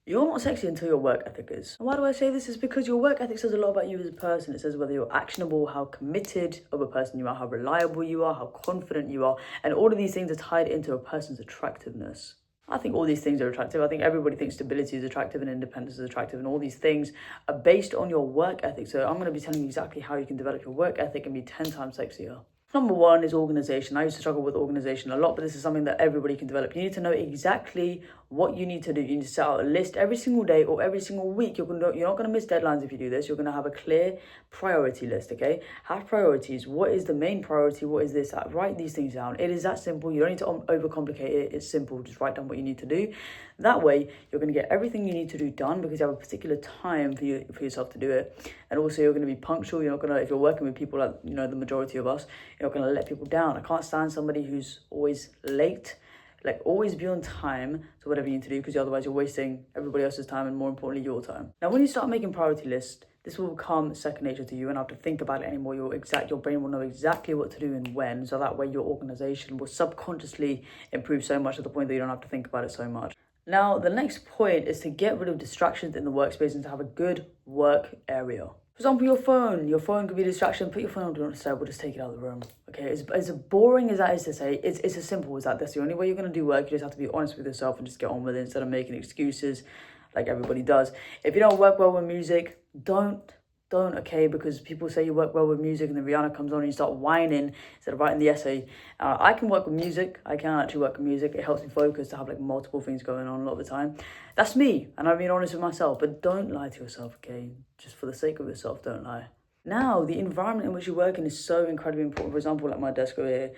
You're not sexy until your work ethic is. And why do I say this? Is because your work ethic says a lot about you as a person. It says whether you're actionable, how committed of a person you are, how reliable you are, how confident you are. And all of these things are tied into a person's attractiveness. I think all these things are attractive. I think everybody thinks stability is attractive and independence is attractive, and all these things are based on your work ethic. So I'm going to be telling you exactly how you can develop your work ethic and be 10 times sexier. Number one is organization. I used to struggle with organization a lot, but this is something that everybody can develop. You need to know exactly what you need to do. You need to set out a list every single day or every single week. You're not going to miss deadlines if you do this. You're going to have a clear priority list, okay? Have priorities. What is the main priority? What is this? Write these things down. It is that simple. You don't need to overcomplicate it. It's simple. Just write down what you need to do. That way, you're going to get everything you need to do done because you have a particular time for yourself to do it. And also, you're going to be punctual. You're not going to, if you're working with people like, the majority of us, you're not going to let people down. I can't stand somebody who's always late. Like, always be on time to whatever you need to do, because otherwise you're wasting everybody else's time and, more importantly, your time. Now, when you start making priority lists, this will become second nature to you and not have to think about it anymore. Your brain will know exactly what to do and when, so that way your organization will subconsciously improve so much to the point that you don't have to think about it so much. Now, the next point is to get rid of distractions in the workspace and to have a good work area. For example, your phone. Your phone could be a distraction. Put your phone on Do Not Disturb or just take it out of the room. Okay, as boring as that is to say, it's as simple as that. That's the only way you're going to do work. You just have to be honest with yourself and just get on with it instead of making excuses like everybody does. If you don't work well with music, don't, okay, because people say you work well with music and then Rihanna comes on and you start whining instead of writing the essay. I can work with music. I can actually work with music. It helps me focus to have like multiple things going on a lot of the time. That's me, and I'm being honest with myself, but don't lie to yourself, okay? Just for the sake of yourself, don't lie. Now, the environment in which you work in is so incredibly important. For example, like my desk over here,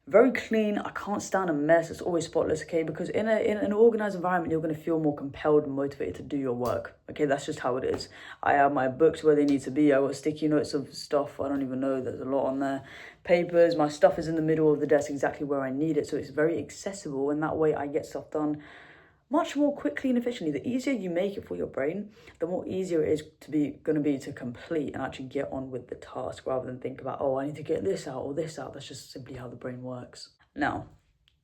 very clean. I can't stand a mess. It's always spotless, okay? Because in an organized environment, you're going to feel more compelled and motivated to do your work, okay? That's just how it is. I have my books where they need to be. I got sticky notes of stuff. I don't even know. There's a lot on there. Papers. My stuff is in the middle of the desk, exactly where I need it. So it's very accessible, and that way I get stuff done much more quickly and efficiently. The easier you make it for your brain, the more easier it is going to be to complete and actually get on with the task, rather than think about, oh, I need to get this out or this out. That's just simply how the brain works. Now,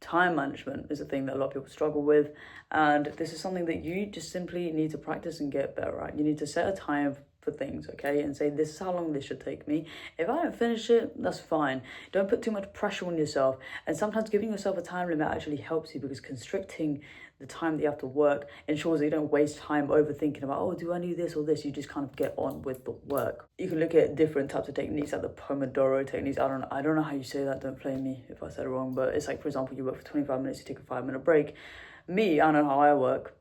time management is a thing that a lot of people struggle with, and this is something that you just simply need to practice and get better at. You need to set a time for things, okay, and say, this is how long this should take me. If I don't finish it, that's fine. Don't put too much pressure on yourself, and sometimes giving yourself a time limit actually helps you, because constricting the time that you have to work ensures that you don't waste time overthinking about, oh, do I do this or this? You just kind of get on with the work. You can look at different types of techniques, like the Pomodoro techniques. I don't know how you say that. Don't blame me if I said it wrong, but it's like, for example, you work for 25 minutes, you take a 5-minute break. Me, I know how I work.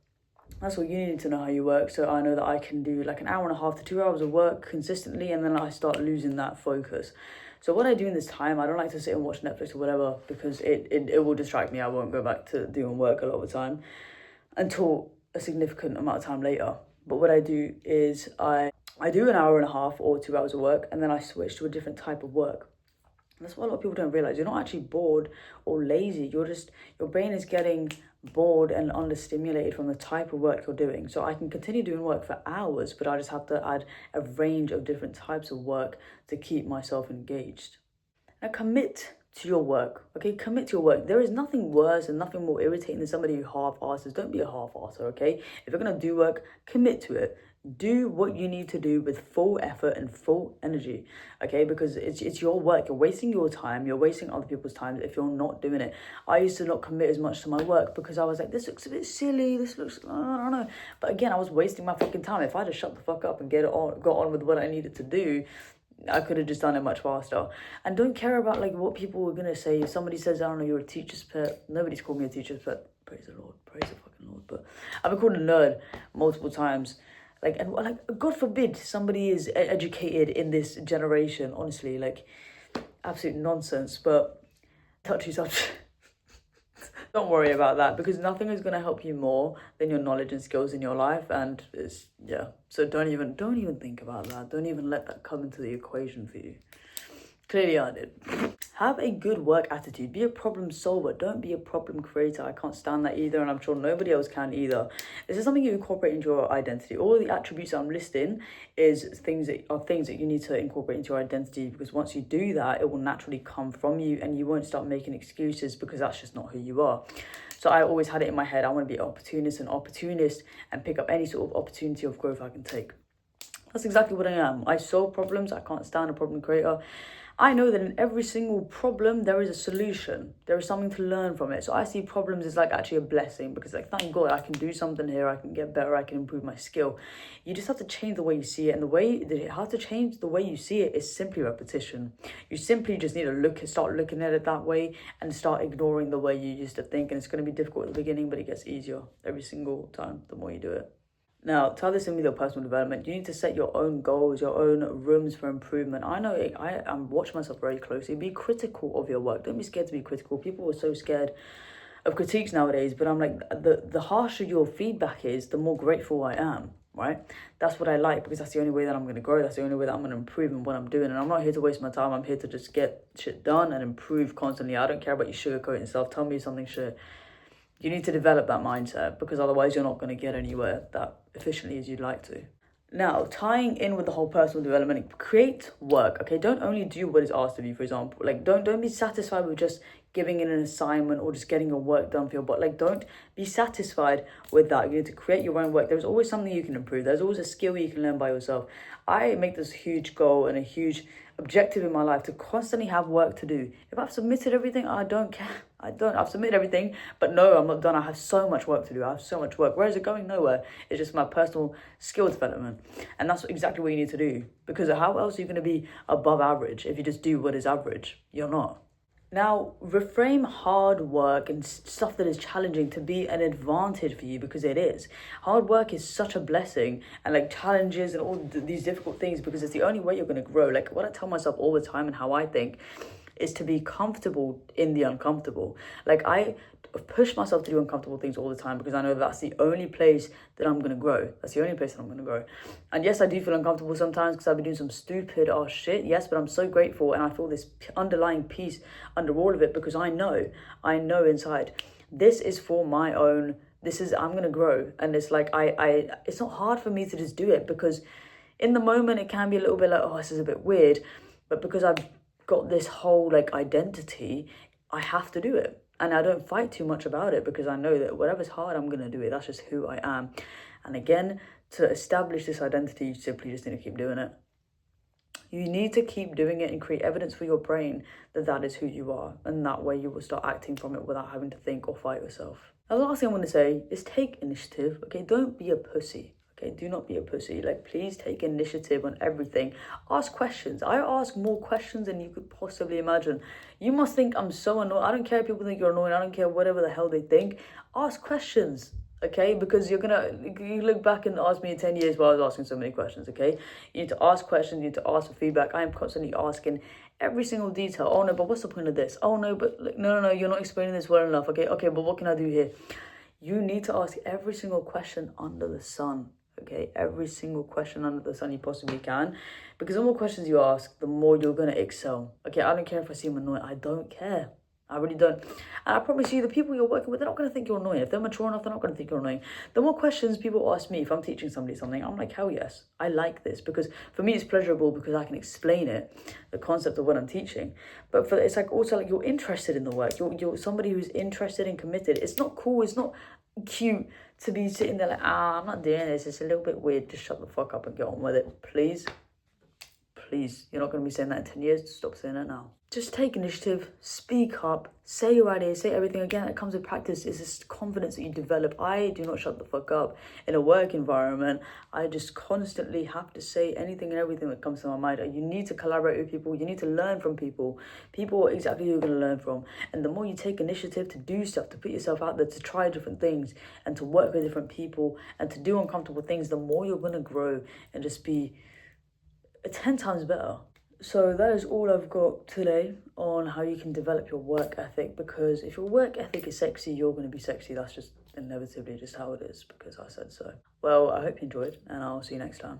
That's what you need to know, how you work. So I know that I can do like an hour and a half to 2 hours of work consistently, and then I start losing that focus. So what I do in this time, I don't like to sit and watch Netflix or whatever, because it will distract me. I won't go back to doing work a lot of the time until a significant amount of time later. But what I do is I do an hour and a half or 2 hours of work, and then I switch to a different type of work. That's what a lot of people don't realize. You're not actually bored or lazy. Your brain is getting bored and understimulated from the type of work you're doing. So I can continue doing work for hours, but I just have to add a range of different types of work to keep myself engaged. Now, commit to your work, okay? Commit to your work. There is nothing worse and nothing more irritating than somebody who half-asses. Don't be a half-asser, okay? If you're going to do work, commit to it. Do what you need to do with full effort and full energy, okay? Because it's your work. You're wasting your time. You're wasting other people's time if you're not doing it. I used to not commit as much to my work because I was like, this looks a bit silly. This looks, I don't know. But again, I was wasting my fucking time. If I just shut the fuck up and got on with what I needed to do, I could have just done it much faster. And don't care about like what people were gonna say. If somebody says, I don't know, you're a teacher's pet. Nobody's called me a teacher's pet. Praise the Lord. Praise the fucking Lord. But I've been called a nerd multiple times. And God forbid somebody is educated in this generation. Honestly, like, absolute nonsense. But touchy subject. Don't worry about that, because nothing is going to help you more than your knowledge and skills in your life. And so don't even think about that. Don't even let that come into the equation for you. Clearly I did. Have a good work attitude. Be a problem solver. Don't be a problem creator. I can't stand that either, and I'm sure nobody else can either. This is something you incorporate into your identity. All the attributes I'm listing is things that you need to incorporate into your identity, because once you do that, it will naturally come from you and you won't start making excuses, because that's just not who you are. So I always had it in my head, I want to be an opportunist and pick up any sort of opportunity of growth I can take. That's exactly what I am. I solve problems. I can't stand a problem creator. I know that in every single problem, there is a solution. There is something to learn from it. So I see problems as like actually a blessing, because like, thank God I can do something here. I can get better. I can improve my skill. You just have to change the way you see it. And the way that you have to change the way you see it is simply repetition. You simply just need to start looking at it that way and start ignoring the way you used to think. And it's going to be difficult at the beginning, but it gets easier every single time the more you do it. Now, tie this in with your personal development. You need to set your own goals, your own rooms for improvement. I know I'm watching myself very closely. Be critical of your work. Don't be scared to be critical. People are so scared of critiques nowadays, but I'm like, the harsher your feedback is, the more grateful I am, right? That's what I like, because that's the only way that I'm going to grow. That's the only way that I'm going to improve in what I'm doing. And I'm not here to waste my time. I'm here to just get shit done and improve constantly. I don't care about you sugarcoating stuff. Tell me something shit. You need to develop that mindset, because otherwise you're not going to get anywhere that efficiently as you'd like to. Now, tying in with the whole personal development, create work, okay? Don't only do what is asked of you, for example. Like, don't be satisfied with just giving in an assignment or just getting your work done for your body. Like, don't be satisfied with that. You need to create your own work. There's always something you can improve. There's always a skill you can learn by yourself. I make this huge goal and a huge objective in my life to constantly have work to do. If I've submitted everything, I don't care. I've submitted everything, but no, I'm not done. I have so much work to do. I have so much work. Where is it going? Nowhere. It's just my personal skill development. And that's exactly what you need to do, because how else are you going to be above average if you just do what is average? You're not. Now, reframe hard work and stuff that is challenging to be an advantage for you, because it is. Hard work is such a blessing, and like challenges and all these difficult things, because it's the only way you're going to grow. Like what I tell myself all the time and how I think is to be comfortable in the uncomfortable. Like I push myself to do uncomfortable things all the time, because I know that's the only place that I'm going to grow. That's the only place that I'm going to grow. And yes, I do feel uncomfortable sometimes because I've been doing some stupid ass shit. Yes, but I'm so grateful, and I feel this underlying peace under all of it, because I know inside this is for my own. I'm going to grow. And it's like, it's not hard for me to just do it, because in the moment it can be a little bit like, oh, this is a bit weird. But because I've got this whole like identity, I have to do it. And I don't fight too much about it, because I know that whatever's hard, I'm going to do it. That's just who I am. And again, to establish this identity, you simply just need to keep doing it. You need to keep doing it and create evidence for your brain that that is who you are. And that way you will start acting from it without having to think or fight yourself. Now, the last thing I want to say is take initiative. Okay, don't be a pussy. Okay, do not be a pussy. Like, please take initiative on everything. Ask questions. I ask more questions than you could possibly imagine. You must think I'm so annoying. I don't care if people think you're annoying. I don't care whatever the hell they think. Ask questions, okay? Because you look back and ask me in 10 years while I was asking so many questions, okay? You need to ask questions. You need to ask for feedback. I am constantly asking every single detail. Oh, no, but what's the point of this? Oh, no, but like, no, you're not explaining this well enough. Okay, but what can I do here? You need to ask every single question under the sun. Okay, every single question under the sun you possibly can, because the more questions you ask, the more you're going to excel. Okay, I don't care if I seem annoying. I don't care. I really don't. And I promise you, the people you're working with, they're not going to think you're annoying. If they're mature enough, they're not going to think you're annoying. The more questions people ask me, if I'm teaching somebody something, I'm like, hell yes, I like this, because for me it's pleasurable, because I can explain it, the concept of what I'm teaching. But it's like also like you're interested in the work. You're somebody who's interested and committed. It's not cool. It's not cute to be sitting there like, I'm not doing this. It's a little bit weird. Just shut the fuck up and get on with it, please. Please, you're not going to be saying that in 10 years. Stop saying that now. Just take initiative, speak up, say your ideas, say everything. Again, it comes with practice. It's this confidence that you develop. I do not shut the fuck up in a work environment. I just constantly have to say anything and everything that comes to my mind. You need to collaborate with people. You need to learn from people. People are exactly who you're going to learn from. And the more you take initiative to do stuff, to put yourself out there, to try different things and to work with different people and to do uncomfortable things, the more you're going to grow and just be 10 times better. So that is all I've got today on how you can develop your work ethic, because if your work ethic is sexy, you're going to be sexy. That's just inevitably just how it is, because I said so. Well, I hope you enjoyed, and I'll see you next time.